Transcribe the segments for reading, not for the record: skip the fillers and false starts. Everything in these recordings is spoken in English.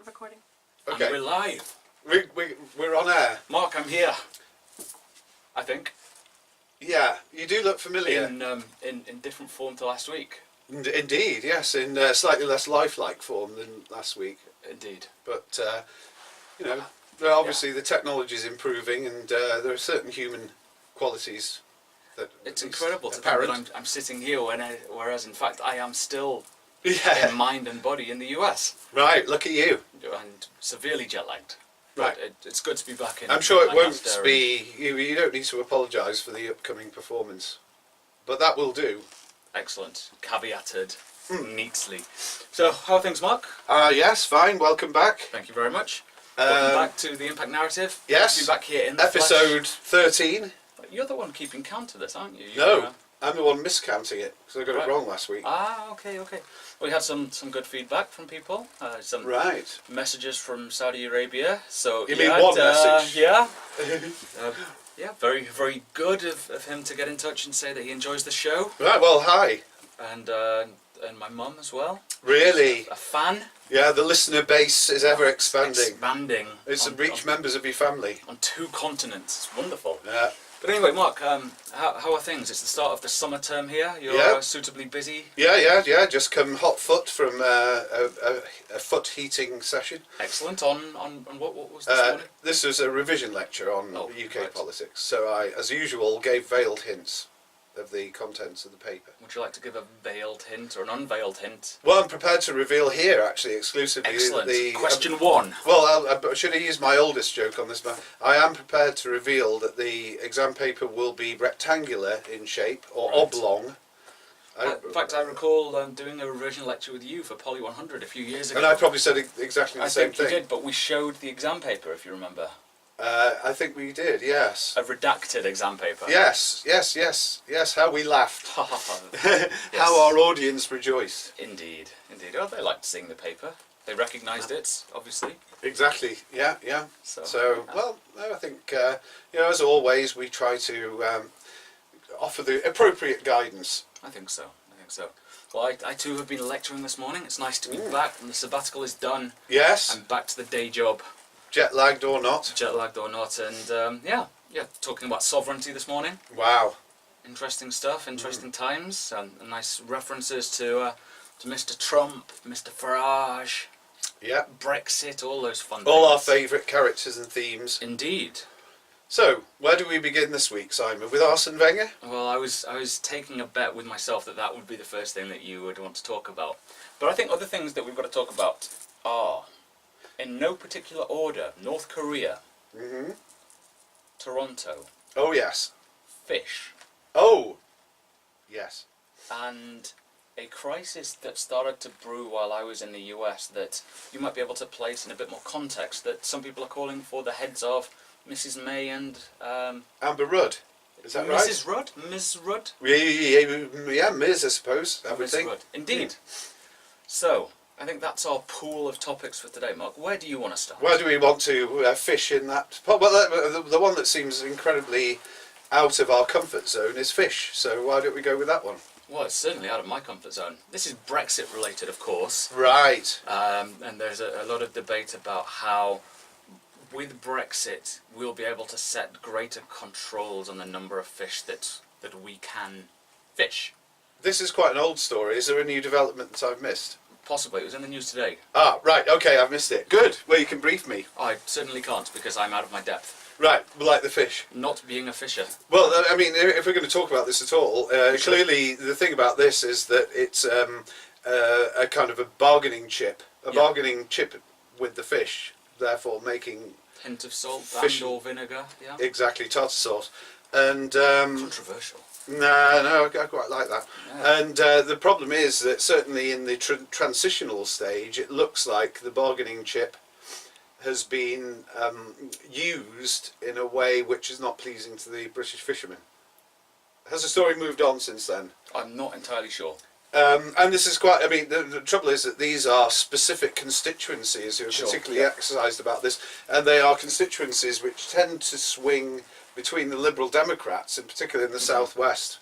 recording. Okay. And we're live. We're on air. Mark, I'm here. I think. Yeah, you do look familiar. In different form to last week. Indeed, yes, in slightly less lifelike form than last week. Indeed. But, you know, obviously the technology is improving and there are certain human qualities that... It's incredible to think that I'm sitting here whereas in fact I am still in mind and body in the US. Right, look at you. And severely jet lagged. Right. It's good to be back in. I'm sure it won't Lancaster be... You don't need to apologise for the upcoming performance. But that will do. Excellent. Caveated neatly. So, how are things, Mark? Yes, fine, welcome back. Thank you very much. Welcome back to the Impact Narrative. Yes. Good to be back here in the Episode flesh. 13. You're the one keeping count of this, aren't you? No, I'm the one miscounting it, because I got it wrong last week. Okay. We had some good feedback from people. Some messages from Saudi Arabia. So you mean one message? Yeah. Yeah, very, very good of him to get in touch and say that he enjoys the show. Right, well, hi. And my mum as well. Really? A fan. Yeah, the listener base is ever expanding. It's to reach members of your family. On 2 continents. It's wonderful. Yeah. But anyway, Mark, how are things? It's the start of the summer term here. You're suitably busy. Yeah. Just come hot foot from a foot heating session. Excellent. On what was this morning? This was a revision lecture on UK politics. So I, as usual, gave veiled hints of the contents of the paper. Would you like to give a veiled hint or an unveiled hint? Well, I'm prepared to reveal here, actually, exclusively. Excellent. Question 1. Well, I should have used my oldest joke on this, but I am prepared to reveal that the exam paper will be rectangular in shape, or oblong. In fact, I recall doing a revision lecture with you for Poly 100 a few years ago. And I probably said exactly the same thing. I think you did, but we showed the exam paper, if you remember. I think we did, yes. A redacted exam paper. Yes, how we laughed. How our audience rejoiced. Indeed. Oh, they liked seeing the paper. They recognised it, obviously. Exactly, yeah. Well, I think, as always, we try to offer the appropriate guidance. I think so. Well, I too have been lecturing this morning. It's nice to be back, and the sabbatical is done. Yes. I'm back to the day job. Jet lagged or not. And talking about sovereignty this morning. Wow. Interesting stuff, interesting times, and nice references to Mr. Trump, Mr. Farage, Brexit, all those fun things. All our favourite characters and themes. Indeed. So, where do we begin this week, Simon? With Arsene Wenger? Well, I was taking a bet with myself that would be the first thing that you would want to talk about. But I think other things that we've got to talk about are, in no particular order, North Korea, Toronto. Oh, yes. Fish. Oh, yes. And a crisis that started to brew while I was in the US that you might be able to place in a bit more context, that some people are calling for the heads of Mrs. May and... Amber Rudd. Is that right? Mrs. Rudd? Ms. Rudd? Yeah, Ms, I suppose, I would think. Rudd. Indeed. So, I think that's our pool of topics for today, Mark. Where do you want to start? Where do we want to fish in that? Well, the one that seems incredibly out of our comfort zone is fish. So why don't we go with that one? Well, it's certainly out of my comfort zone. This is Brexit related, of course. Right. And there's a lot of debate about how, with Brexit, we'll be able to set greater controls on the number of fish that we can fish. This is quite an old story. Is there a new development that I've missed? Possibly. It was in the news today. Ah, right. Okay, I've missed it. Good. Well, you can brief me. I certainly can't, because I'm out of my depth. Right, like the fish. Not being a fisher. Well, I mean, if we're going to talk about this at all, clearly the thing about this is that it's a kind of a bargaining chip. Bargaining chip with the fish, therefore making... Hint of salt fish and or vinegar, yeah. Exactly, tartar sauce. And controversial. No, I quite like that. Yeah. And the problem is that certainly in the transitional stage, it looks like the bargaining chip has been used in a way which is not pleasing to the British fishermen. Has the story moved on since then? I'm not entirely sure. And this is quite, I mean, the trouble is that these are specific constituencies who are particularly exercised about this, and they are constituencies which tend to swing between the Liberal Democrats, in particular in the southwest,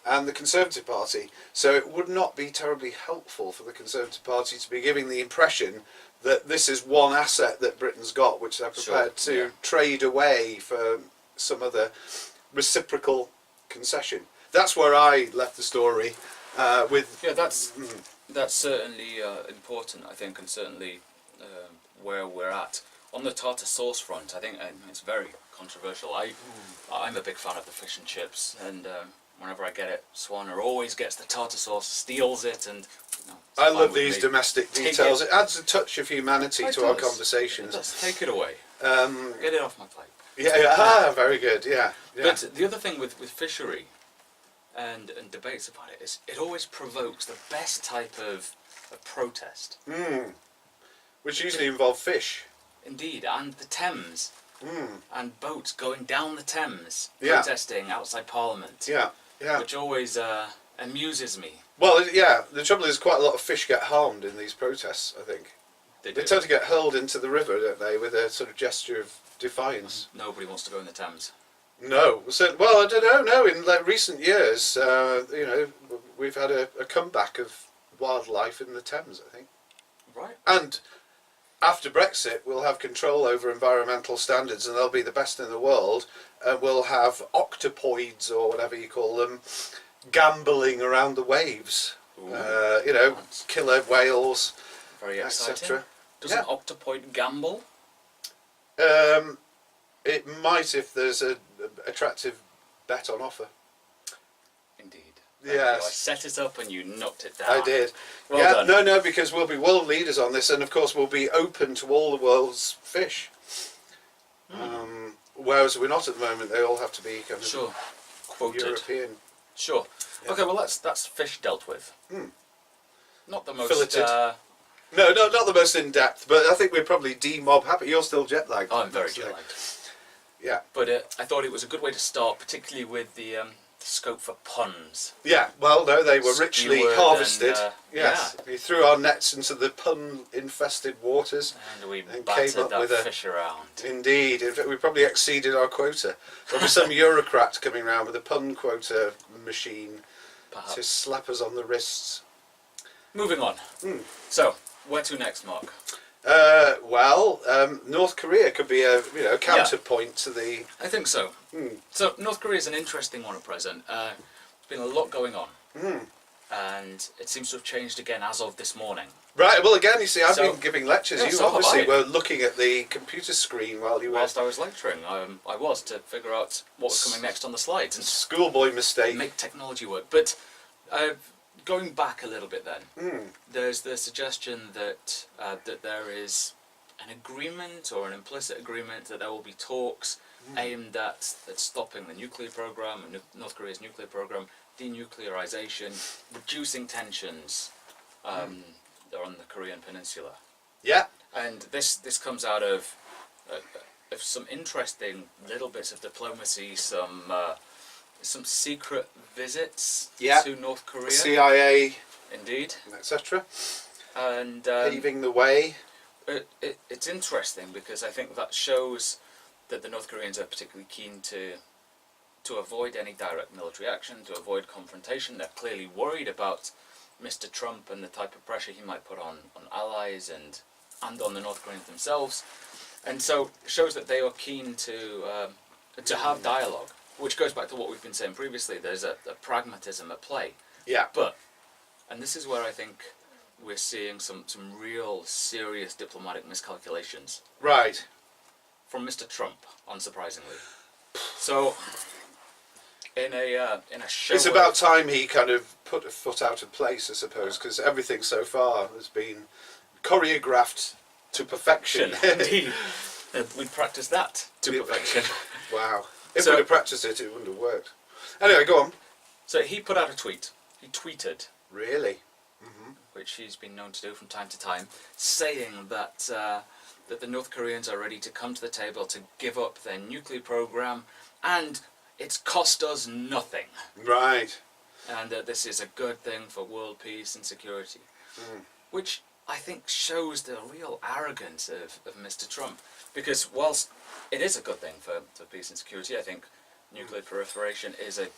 and the Conservative Party. So it would not be terribly helpful for the Conservative Party to be giving the impression that this is one asset that Britain's got, which they're prepared to trade away for some other reciprocal concession. That's where I left the story with. Yeah, that's certainly important, I think, and certainly where we're at. On the tartar sauce front, I think it's very controversial. I'm a big fan of the fish and chips, and whenever I get it, Swanner always gets the tartar sauce, steals it, and I love these domestic details. It adds a touch of humanity to our conversations. Let's take it away. Get it off my plate. Yeah, very good. Yeah. But the other thing with fishery and debates about it is it always provokes the best type of protest. Which usually involve fish. Indeed, and the Thames. And boats going down the Thames, Yeah. protesting outside Parliament. Yeah. Which always amuses me. Well, yeah, the trouble is quite a lot of fish get harmed in these protests, I think. They They tend to get hurled into the river, don't they, with a sort of gesture of defiance. Nobody wants to go in the Thames. No. So, well, I don't know. No, in like recent years, we've had a comeback of wildlife in the Thames, I think. Right. And after Brexit, we'll have control over environmental standards, and they'll be the best in the world. We'll have octopoids, or whatever you call them, gambling around the waves. Killer whales, Very exciting. etc. Does an octopoid gamble? It might if there's an attractive bet on offer. Indeed. Yes. I set it up and you knocked it down. I did. Well done. No, because we'll be world leaders on this, and of course we'll be open to all the world's fish. Whereas we're not at the moment; they all have to be kind of quoted. European. Sure. Yeah. Okay. Well, that's fish dealt with. Not the most. Filleted. No, not the most in depth, but I think we're probably demob happy. You're still jet lagged. I'm very jet lagged. Yeah. But I thought it was a good way to start, particularly with the scope for puns. Yeah, well, no, they were richly Skewered harvested. and, Yes, we threw our nets into the pun-infested waters. And we And battered came up that with a- fish around. Indeed, in fact, we probably exceeded our quota. There'll be some Eurocrat coming around with a pun quota machine Perhaps. to slap us on the wrists. Moving on. So, where to next, Mark? North Korea could be a counterpoint to the. I think so. So, North Korea is an interesting one at present. There's been a lot going on. And it seems to have changed again as of this morning. Right. Well, again, you see, I've So- been giving lectures. Yeah, You so have obviously I. were looking at the computer screen while you were. Whilst I was lecturing, I was to figure out what was coming next on the slides and Schoolboy mistake. make technology work. But going back a little bit then, there's the suggestion that that there is an agreement or an implicit agreement that there will be talks aimed at stopping the nuclear program, North Korea's nuclear program, denuclearization, reducing tensions on the Korean Peninsula. Yeah. And this comes out of some interesting little bits of diplomacy, some secret visits to North Korea. CIA, Indeed. etc. And Paving the way. it's interesting because I think that shows that the North Koreans are particularly keen to avoid any direct military action, to avoid confrontation. They're clearly worried about Mr. Trump and the type of pressure he might put on allies and on the North Koreans themselves. And so it shows that they are keen to have dialogue, which goes back to what we've been saying previously. There's a pragmatism at play. Yeah. But, and this is where I think we're seeing some real serious diplomatic miscalculations Right. from Mr. Trump, unsurprisingly. So, in a show, It's about time he kind of put a foot out of place, I suppose, because everything so far has been choreographed to perfection. Indeed, we practiced that to perfection. Wow. If So- we'd have practiced it, it wouldn't have worked. Anyway, go on. So he put out a tweet. He tweeted, Really? which he's been known to do from time to time, saying that that the North Koreans are ready to come to the table to give up their nuclear program, and it's cost us nothing, Right. and that this is a good thing for world peace and security, which I think shows the real arrogance of Mr. Trump. Because whilst it is a good thing for peace and security, I think nuclear proliferation is a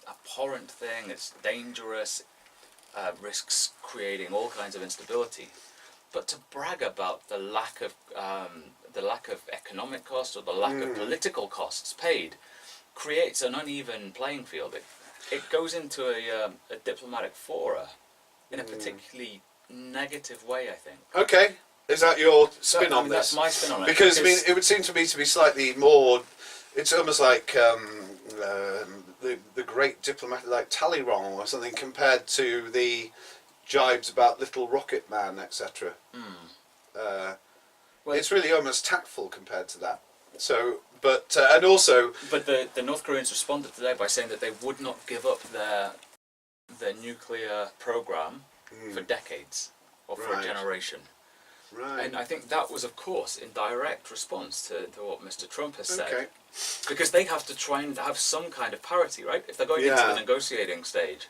abhorrent thing. It's dangerous. Risks creating all kinds of instability. But to brag about the lack of economic costs or the lack of political costs paid creates an uneven playing field. It goes into a diplomatic fora in a particularly negative way, I think. Okay, is that your spin on this? That's my spin on it. Because I mean, it would seem to me to be slightly more. It's almost like the great diplomat, like Talleyrand or something, compared to the jibes about Little Rocket Man, etc. Well, it's really almost tactful compared to that. So, but and also, but the North Koreans responded today by saying that they would not give up their nuclear program for decades or for a generation. Right. And I think that was, of course, in direct response to what Mr. Trump has said. Okay. Because they have to try and have some kind of parity, right? If they're going into the negotiating stage,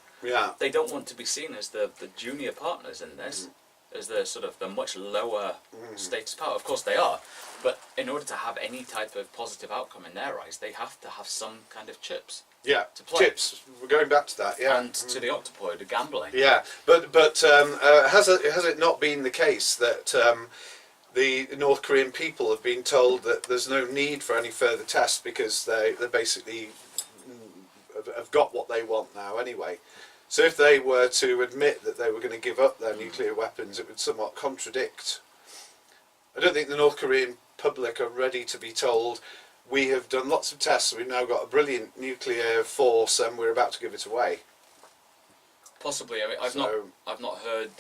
they don't want to be seen as the junior partners in this, as the sort of the much lower status power. Of course they are, but in order to have any type of positive outcome in their eyes, they have to have some kind of chips. Yeah, to play. Chips. We're going back to that. Yeah, and to the octopoid, the gambling. Yeah, but has it not been the case that the North Korean people have been told that there's no need for any further tests because they basically have got what they want now anyway? So if they were to admit that they were going to give up their nuclear weapons, it would somewhat contradict. I don't think the North Korean public are ready to be told, we have done lots of tests, we've now got a brilliant nuclear force and we're about to give it away. Possibly. I mean, I've not heard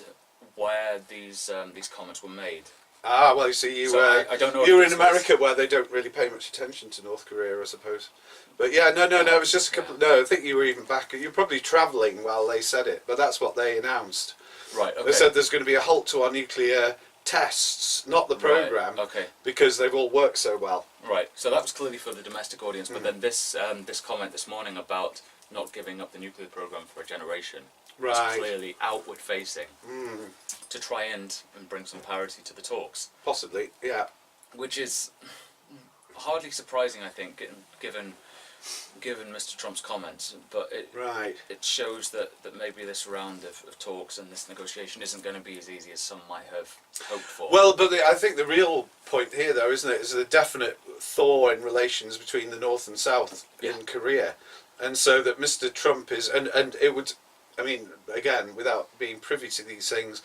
where these comments were made. Ah, well, you see, I don't know. You were in America where they don't really pay much attention to North Korea, I suppose. But yeah, no, it was just a couple. No, I think you were even back. You were probably travelling while they said it, but that's what they announced. Right. Okay. They said there's going to be a halt to our nuclear tests, not the program, because they've all worked so well. Right. So that was clearly for the domestic audience, but then this comment this morning about not giving up the nuclear program for a generation was clearly outward facing to try and bring some parity to the talks. Possibly, yeah. Which is hardly surprising, I think, given Mr. Trump's comments, but it shows that maybe this round of talks and this negotiation isn't going to be as easy as some might have hoped for. Well, but I think the real point here, though, isn't it, is a definite thaw in relations between the North and South in Korea. And so that Mr. Trump is, and it would, I mean, again, without being privy to these things,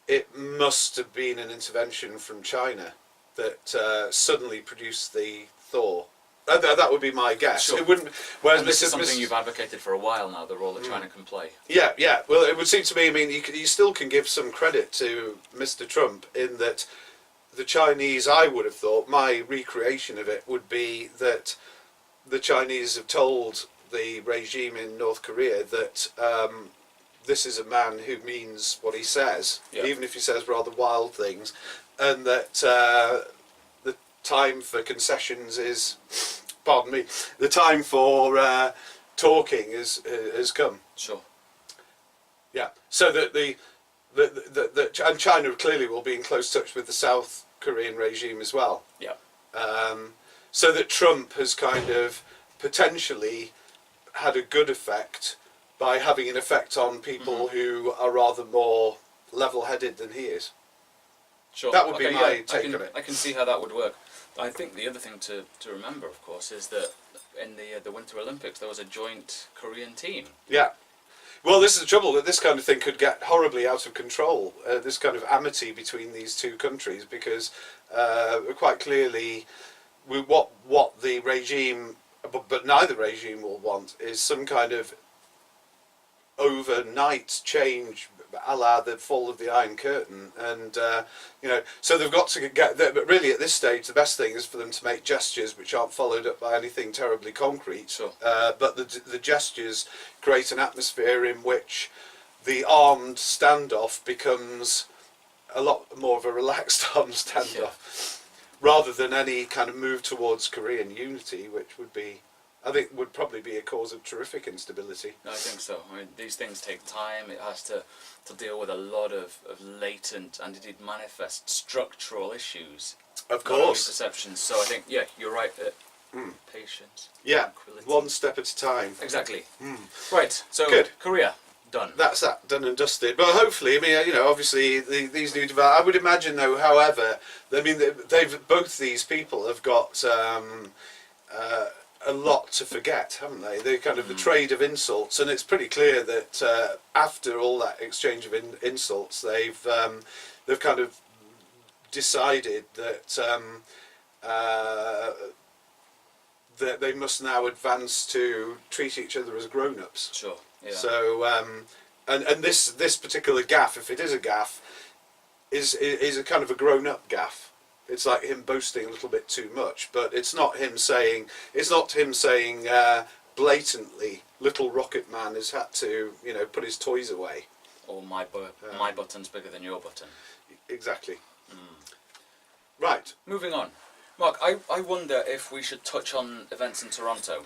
it must have been an intervention from China that suddenly produced the thaw. That would be my guess. Sure. It wouldn't. Whereas this is something you've advocated for a while now, the role that China can play. Yeah. Well, it would seem to me. I mean, you still can give some credit to Mr. Trump in that the Chinese. I would have thought my recreation of it would be that the Chinese have told the regime in North Korea that this is a man who means what he says, even if he says rather wild things, and that the time for concessions is, pardon me, the time for talking has come. Sure. Yeah. So that and China clearly will be in close touch with the South Korean regime as well. Yeah. So that Trump has kind of potentially had a good effect by having an effect on people who are rather more level-headed than he is. Sure. That would be my take on it. I can see how that would work. I think the other thing to remember, of course, is that in the Winter Olympics there was a joint Korean team. Yeah. Well, this is the trouble, that this kind of thing could get horribly out of control, this kind of amity between these two countries, because quite clearly what the regime, but neither regime will want, is some kind of overnight change, a la the fall of the Iron Curtain, and so they've got to get there. But really, at this stage, the best thing is for them to make gestures which aren't followed up by anything terribly concrete. Sure. But the gestures create an atmosphere in which the armed standoff becomes a lot more of a relaxed armed standoff, rather than any kind of move towards Korean unity, which would be, I think, would probably be a cause of terrific instability. I think so. I mean, these things take time. It has to deal with a lot of latent and indeed manifest structural issues. Of course. Perceptions. So I think, you're right. Patience. Yeah, tranquility. one step at a time. Exactly. Right. So Good. Korea. done. That's that, done and dusted. But hopefully, I mean, you know, obviously these new I would imagine though, however, I mean, they've both these people have got a lot to forget, haven't they? They're kind of the trade of insults, and it's pretty clear that after all that exchange of insults, they've kind of decided that that they must now advance to treat each other as grown-ups. Sure. Yeah. So, and this particular gaffe, if it is a gaffe, is a kind of a grown-up gaffe. It's like him boasting a little bit too much, but it's not him saying blatantly, "Little Rocket Man has had to, you know, put his toys away." Or my button's bigger than your button. Exactly. Right. Moving on. Mark, I wonder if we should touch on events in Toronto.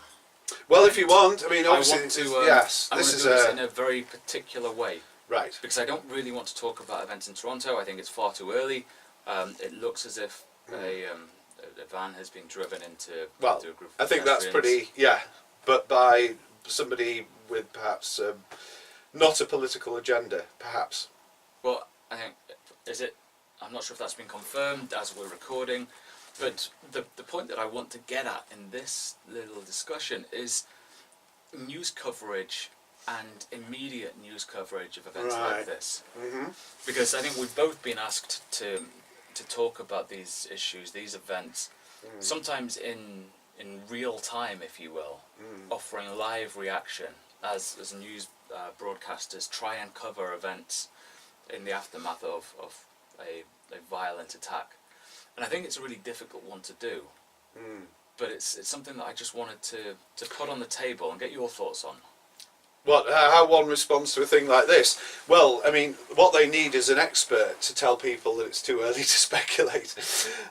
Well, if you want, I mean, obviously, I want to, yes, I this want is to do this in a very particular way. Right. Because I don't really want to talk about events in Toronto. I think it's far too early. It looks as if a van has been driven into a group of I think that's pedestrians. pretty, but by somebody with perhaps not a political agenda, perhaps. Well, I think, I'm not sure if that's been confirmed as we're recording, but the point that I want to get at in this little discussion is news coverage and immediate news coverage of events like this. Mm-hmm. Because I think we've both been asked to talk about these issues, these events, sometimes in real time, if you will, offering live reaction as news broadcasters try and cover events in the aftermath of a violent attack. And I think it's a really difficult one to do, but it's something that I just wanted to put on the table and get your thoughts on. What, how one responds to a thing like this? Well, I mean, what they need is an expert to tell people that it's too early to speculate.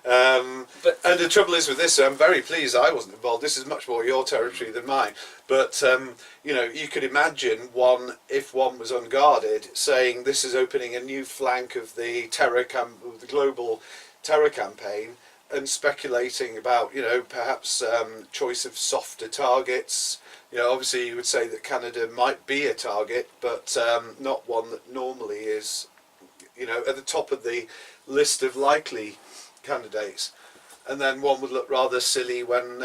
And the trouble is with this, I'm very pleased I wasn't involved. This is much more your territory than mine. But, you know, you could imagine if one was unguarded, saying this is opening a new flank of the the global terror campaign, and speculating about, you know, perhaps choice of softer targets. You know, obviously you would say that Canada might be a target, but not one that normally is, you know, at the top of the list of likely candidates. And then one would look rather silly when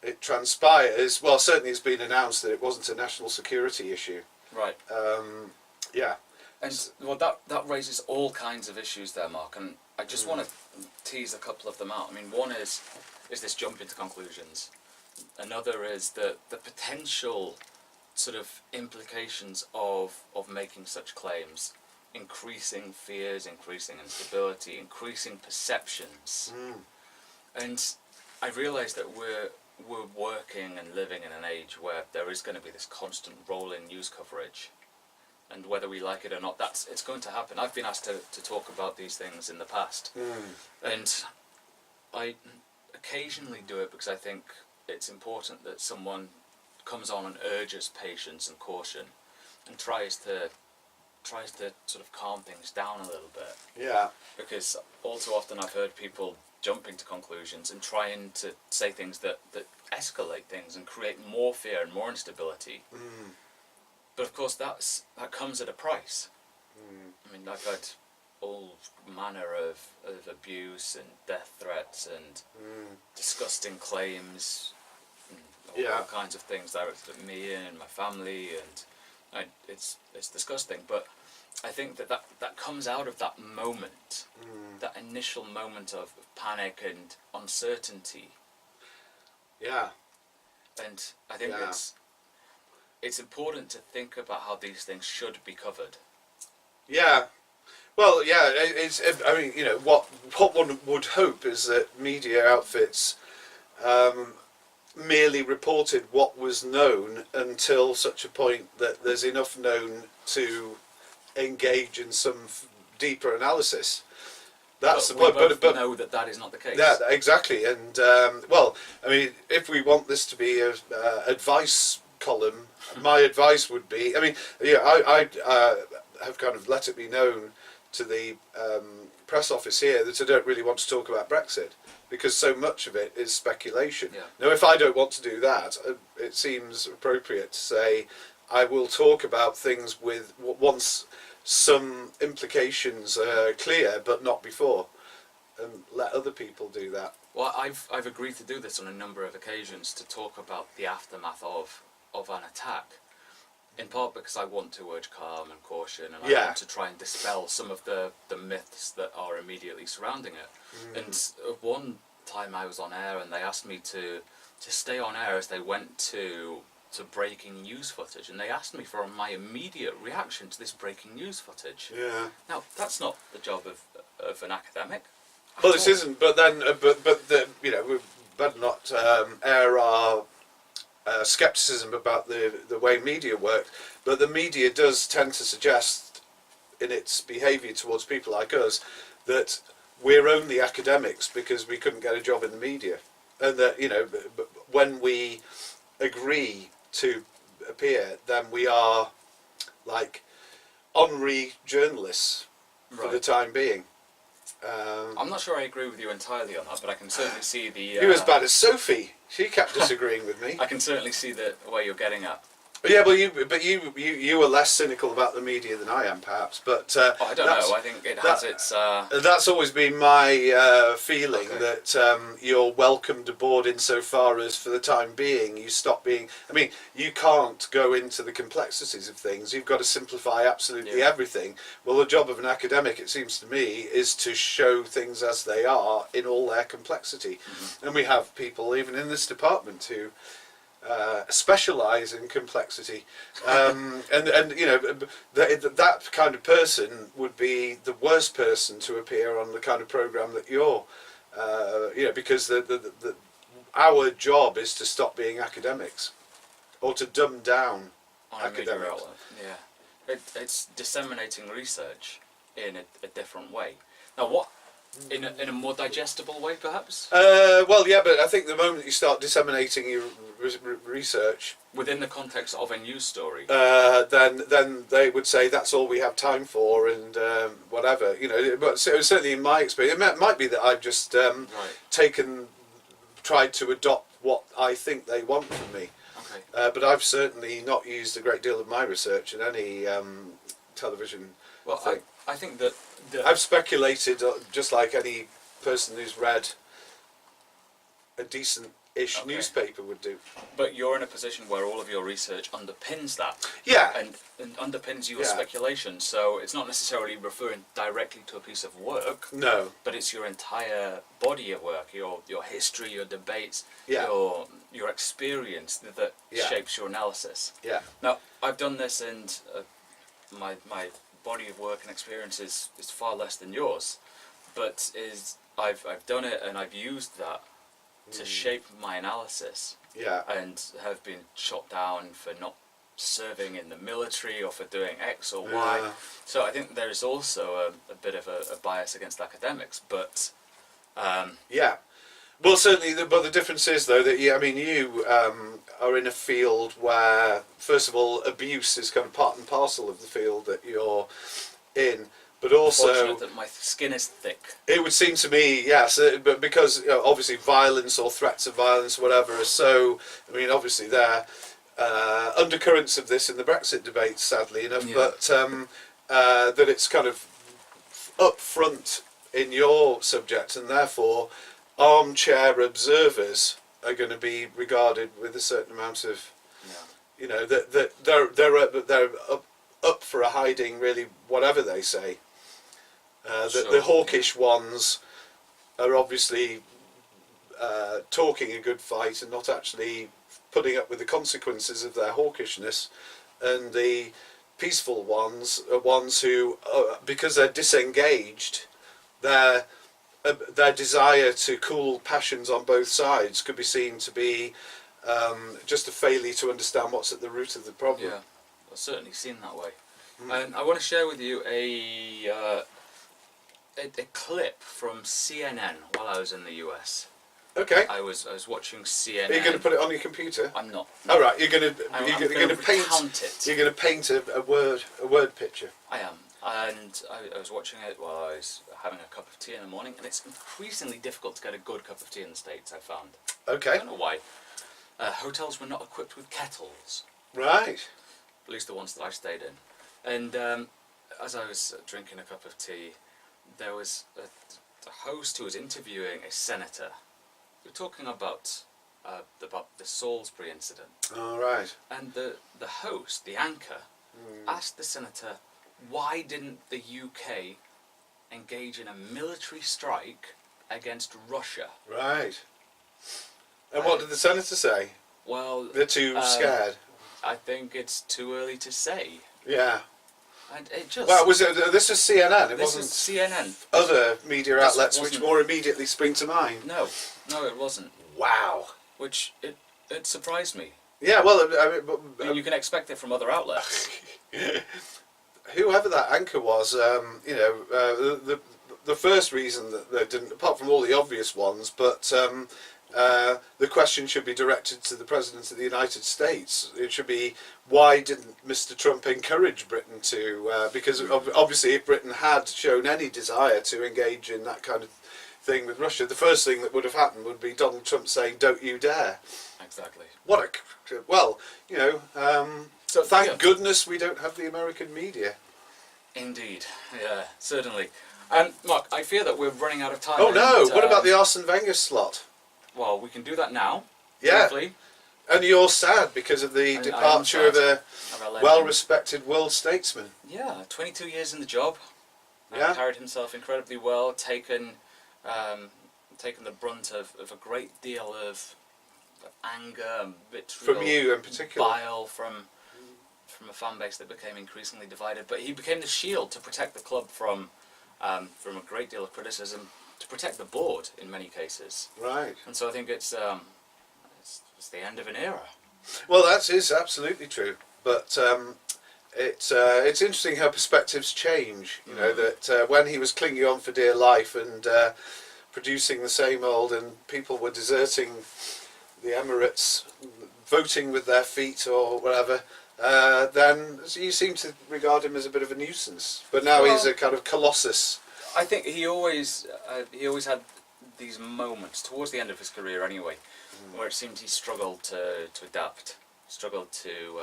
it transpires. Well, certainly it's been announced that it wasn't a national security issue. Right. Yeah. And well, that raises all kinds of issues there, Mark, and I just want to tease a couple of them out. I mean, one is this jump into conclusions. Another is the potential sort of implications of making such claims, increasing fears, increasing instability, increasing perceptions. And I realise that we're working and living in an age where there is going to be this constant rolling news coverage, and whether we like it or not, it's going to happen. I've been asked to talk about these things in the past, and I occasionally do it because I think it's important that someone comes on and urges patience and caution and tries to sort of calm things down a little bit. Yeah. Because all too often I've heard people jumping to conclusions and trying to say things that escalate things and create more fear and more instability. But of course that comes at a price. I mean, I've had all manner of abuse and death threats and disgusting claims, and all kinds of things directed at me and my family, and it's disgusting. But I think that comes out of that moment, that initial moment of panic and uncertainty. Yeah. And I think it's important to think about how these things should be covered. Yeah. Well, yeah, I mean, you know, what one would hope is that media outfits merely reported what was known until such a point that there's enough known to engage in some deeper analysis. That's the point. But know that is not the case. Yeah, exactly. And well, I mean, if we want this to be a advice column, my advice would be, I mean, yeah, I have kind of let it be known to the press office here that I don't really want to talk about Brexit, because so much of it is speculation. Yeah. Now, if I don't want to do that, it seems appropriate to say I will talk about things with once some implications are clear, but not before, and let other people do that. Well, I've agreed to do this on a number of occasions, to talk about the aftermath of an attack, in part because I want to urge calm and caution, and I want to try and dispel some of the myths that are immediately surrounding it. And one time I was on air and they asked me to stay on air as they went to breaking news footage, and they asked me for my immediate reaction to this breaking news footage. Yeah. Now, that's not the job of an academic. Well, this isn't, but then, we better not air our scepticism about the way media works. But the media does tend to suggest, in its behaviour towards people like us, that we're only academics because we couldn't get a job in the media, and that when we agree to appear, then we are like honorary journalists for the time being. I'm not sure I agree with you entirely on that, but I can certainly see the... You're as bad as Sophie. She kept disagreeing with me. I can certainly see where you're getting at. Yeah, well, you were less cynical about the media than I am, perhaps. But I don't know. I think it has its. That's always been my feeling, that you're welcomed aboard insofar as, for the time being, you stop being. I mean, you can't go into the complexities of things. You've got to simplify absolutely everything. Well, the job of an academic, it seems to me, is to show things as they are in all their complexity. And we have people, even in this department, who specialise in complexity, and that kind of person would be the worst person to appear on the kind of programme that you're, because our job is to stop being academics, or to dumb down academics. It's disseminating research in a different way. Now, what? In a more digestible way, perhaps? Well, yeah, but I think the moment you start disseminating your research within the context of a news story, then they would say that's all we have time for, and whatever, But certainly in my experience, it might be that I've just tried to adopt what I think they want from me. Okay. But I've certainly not used a great deal of my research in any television thing. I think that I've speculated, just like any person who's read a decent-ish newspaper would do. But you're in a position where all of your research underpins that. Yeah. And underpins your speculation. So it's not necessarily referring directly to a piece of work. No. But it's your entire body of work, your history, your debates, your experience that shapes your analysis. Yeah. Now, I've done this, and my body of work and experience is far less than yours, but I've done it, and I've used that to shape my analysis, and have been shot down for not serving in the military or for doing X or Y. So I think there is also a bit of a bias against academics, but well, certainly, but the difference is, though, that you are in a field where, first of all, abuse is kind of part and parcel of the field that you're in, but also... Fortunate that my skin is thick. It would seem to me, yes, but because obviously violence or threats of violence or whatever are so... I mean, obviously there are undercurrents of this in the Brexit debate, sadly enough, but that it's kind of up front in your subject, and therefore armchair observers are going to be regarded with a certain amount of, that they're up for a hiding, really, whatever they say. The hawkish ones are obviously talking a good fight and not actually putting up with the consequences of their hawkishness, and the peaceful ones are ones who, because they're disengaged, their desire to cool passions on both sides could be seen to be just a failure to understand what's at the root of the problem. Yeah, I've certainly seen that way. And I want to share with you a clip from CNN while I was in the US. Okay. I was watching CNN. Are you going to put it on your computer? I'm not. All right. You're going to paint it. You're going to paint a word picture. I am. And I was watching it while I was having a cup of tea in the morning, and it's increasingly difficult to get a good cup of tea in the States, I found. Okay. I don't know why. Hotels were not equipped with kettles. Right. at least the ones that I stayed in. And as I was drinking a cup of tea, there was a host who was interviewing a senator. We were talking about the Salisbury incident. All right. And the host, the anchor, asked the senator, why didn't the UK engage in a military strike against Russia? Right. And what did the senator say? Well, They're too scared. I think it's too early to say. Yeah. And it just... Well, this was CNN. This was CNN. Other media outlets which wasn't- more immediately spring to mind. No, it wasn't. Wow. Which, it surprised me. Yeah, well, I mean, I mean, you can expect it from other outlets. whoever that anchor was, the first reason that they didn't, apart from all the obvious ones, but the question should be directed to the President of the United States. It should be, why didn't Mr. Trump encourage Britain to, because obviously if Britain had shown any desire to engage in that kind of thing with Russia, the first thing that would have happened would be Donald Trump saying, don't you dare. Exactly. So thank goodness we don't have the American media. Indeed, yeah, certainly. Mark, I fear that we're running out of time. Oh no, and, what about the Arsene Wenger slot? Well, we can do that now. Yeah. Briefly. And you're sad because of the departure of a well-respected world statesman. Yeah, 22 years in the job. Yeah. Carried himself incredibly well, taken the brunt of a great deal of anger and vitriol. From you in particular. Bile from a fan base that became increasingly divided. But he became the shield to protect the club from a great deal of criticism, to protect the board in many cases. Right. And so I think it's the end of an era. Well, that is absolutely true. But it's interesting how perspectives change. You know, that when he was clinging on for dear life and producing the same old, and people were deserting the Emirates, voting with their feet or whatever, then you seem to regard him as a bit of a nuisance. But now he's a kind of colossus. I think he always had these moments towards the end of his career, anyway, where it seemed he struggled to adapt, struggled to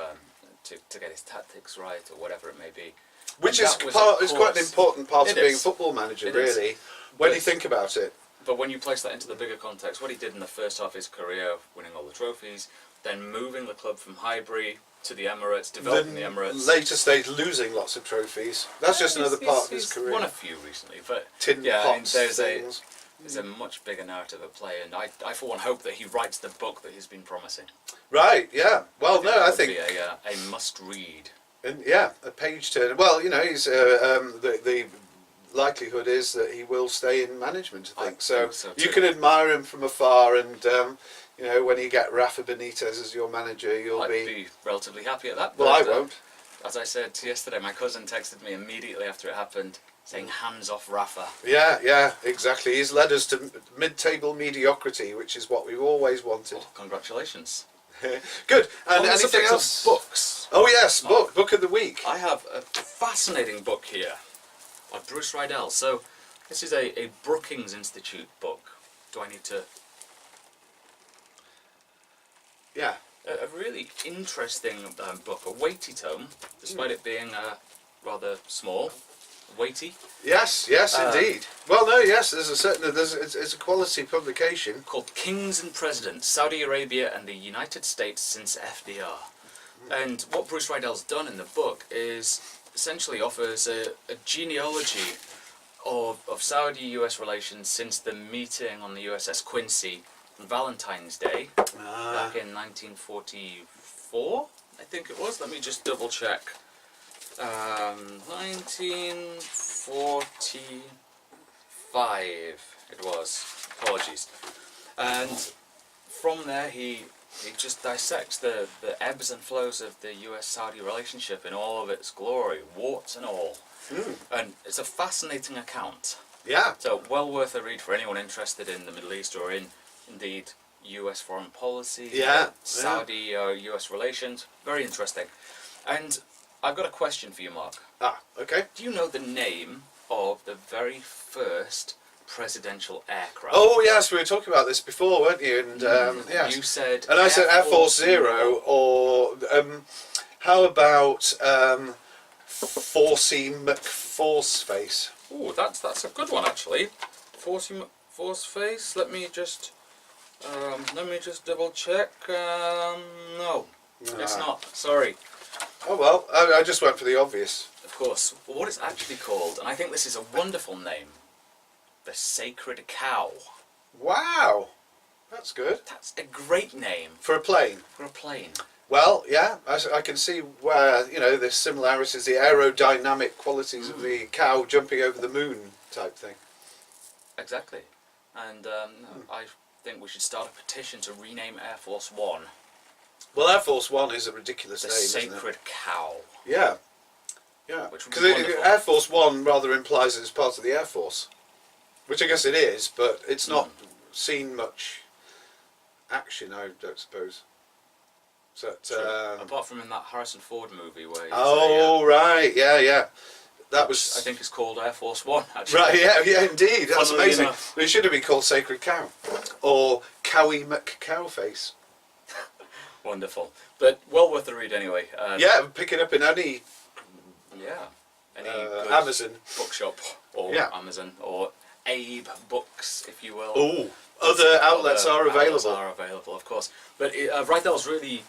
get his tactics right or whatever it may be. Which is quite an important part of being a football manager, really, when you think about it. But when you place that into the bigger context, what he did in the first half of his career, winning all the trophies, then moving the club from Highbury to the Emirates, developing the Emirates. Later stage, losing lots of trophies. That's just another part of his career. He's won a few recently, but Tin pots, there's a much bigger narrative at play, and I for one hope that he writes the book that he's been promising. Right, yeah. Well, I think would be a must-read. And yeah, a page turner. Well, you know, he's the likelihood is that he will stay in management. I think so. You can admire him from afar, and you know, when you get Rafa Benitez as your manager, I'd be relatively happy at that. Well, I won't. As I said yesterday, my cousin texted me immediately after it happened, saying hands off Rafa. Yeah, exactly. He's led us to mid-table mediocrity, which is what we've always wanted. Oh, congratulations. Good. And on anything else? Books. Oh yes, book of the week. I have a fascinating book here by Bruce Rydell. So this is a Brookings Institute book. Do I need to? Yeah. A really interesting book, a weighty tome, despite it being rather small, weighty. Yes, indeed. Well, no, yes, it's a quality publication. Called Kings and Presidents, Saudi Arabia and the United States since FDR. And what Bruce Rydell's done in the book is essentially offers a genealogy of Saudi-US relations since the meeting on the USS Quincy on Valentine's Day back in 1944, I think it was. Let me just double check. 1945 it was. Apologies. And from there he just dissects the ebbs and flows of the US-Saudi relationship in all of its glory, warts and all. And it's a fascinating account. Yeah. So well worth a read for anyone interested in the Middle East or in, indeed, US foreign policy, Saudi US relations. Very interesting. And I've got a question for you, Mark. Okay. Do you know the name of the very first presidential aircraft? Oh yes, we were talking about this before, weren't you? And yes. You said. And I said Air Force Zero, or How about Forcey McForceface? Oh, that's a good one actually. Force face. Let me just double check. No, it's not. Sorry. Oh well, I just went for the obvious. Of course. Well, what it's actually called, and I think this is a wonderful name, the Sacred Cow. Wow, that's good. That's a great name For a plane. for a plane. Well, yeah, I can see where, you know, the similarities, the aerodynamic qualities of the cow jumping over the moon type thing. Exactly. And I think we should start a petition to rename Air Force One Well, Air Force One is a ridiculous the name, isn't it? Sacred Cow. Yeah. Yeah. Which would Because be wonderful. Air Force One rather implies it's part of the Air Force. Which I guess it is, but it's not seen much action, I don't suppose. So, Apart from in that Harrison Ford movie where he's right, yeah. That which was... I think is called Air Force One, actually. Right, yeah, indeed. That's Funnily amazing. enough. It should have been called Sacred Cow. Or Cowie McCowface. Wonderful. But well worth the read anyway. Yeah, pick it up in any Yeah. Any good Amazon. bookshop or Yeah. Amazon or Abe Books, if you will. Oh, other outlets are available. Are available, of course. But Rydell's really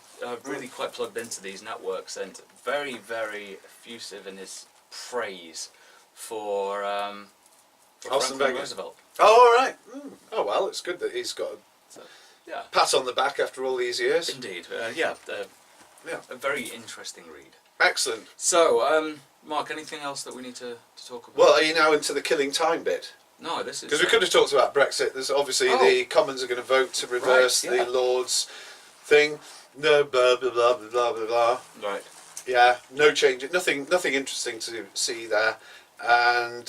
quite plugged into these networks and very, very effusive in his praise for Alston Franklin Beggar. Roosevelt. Oh, all right. Oh, well, it's good that he's got So, yeah, a pat on the back after all these years. indeed. Yeah. A very interesting read. Excellent. So, Mark, anything else that we need to talk about? Well, are you now into the killing time bit? No, this is... Because we could have talked about Brexit. There's obviously the Commons are going to vote to reverse Right, yeah. the Lords thing. No, blah, blah, blah, blah, blah, blah, blah. Right. Yeah, no change. Nothing interesting to see there. And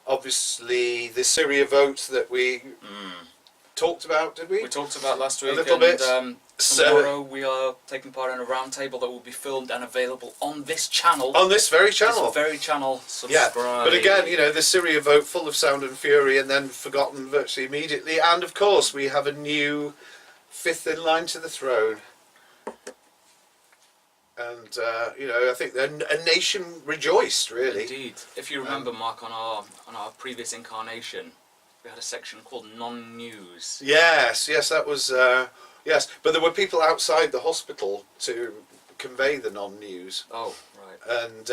obviously the Syria vote that we talked about, did we? We talked about last week. little and, bit. Tomorrow we are taking part in a roundtable that will be filmed and available on this channel. On this very channel. This very channel. Yeah, Subscribe. but again, you know, the Syria vote full of sound and fury and then forgotten virtually immediately. And of course, we have a new fifth in line to the throne. And, you know, I think a nation rejoiced, really. Indeed. If you remember, Mark, on our previous incarnation, we had a section called Non-News. Yes, that was, yes. But there were people outside the hospital to convey the non-news. Oh, right. And,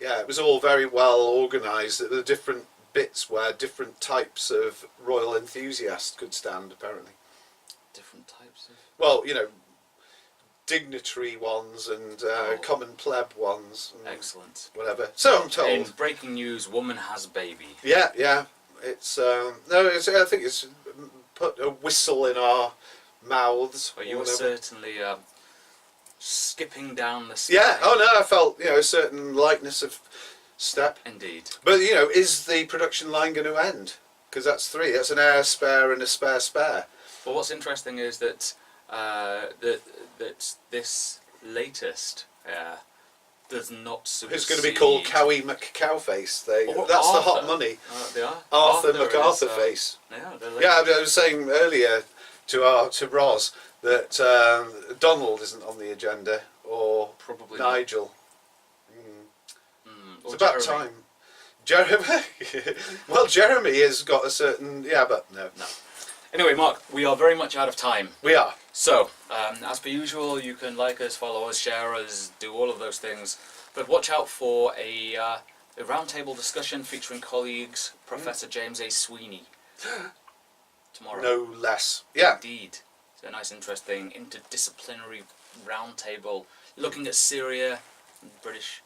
yeah, it was all very well organised. There were different bits where different types of royal enthusiasts could stand, apparently. Different types of... Well, you know, dignitary ones and common pleb ones. And Excellent. whatever. So I'm told. In breaking news, woman has baby. Yeah. It's I think it's put a whistle in our mouths. Well, or you were whatever. certainly skipping down the sky. Yeah. Oh no, I felt, you know, a certain lightness of step. Indeed. But you know, is the production line going to end? Because that's three. That's an air spare and a spare. Well, what's interesting is that that this latest does not supersede... It's going to be called Cowie McCowface. Or That's the Arthur. hot money. They are. Arthur is, MacArthur face. Yeah, Yeah, I was saying earlier to Roz that Donald isn't on the agenda, or probably not. Nigel. Or It's about Jeremy. time. Jeremy. Well, Jeremy has got a certain... Yeah, but no. Anyway, Mark, we are very much out of time. We are. So, as per usual, you can like us, follow us, share us, do all of those things. But watch out for a roundtable discussion featuring colleagues, Professor James A. Sweeney, tomorrow. No less. Yeah. Indeed. It's a nice, interesting, interdisciplinary roundtable looking at Syria, British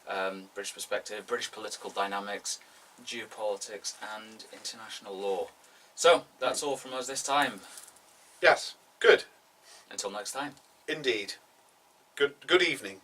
perspective, British political dynamics, geopolitics, and international law. So, that's all from us this time. Yes. Good. Until next time. Indeed. Good evening.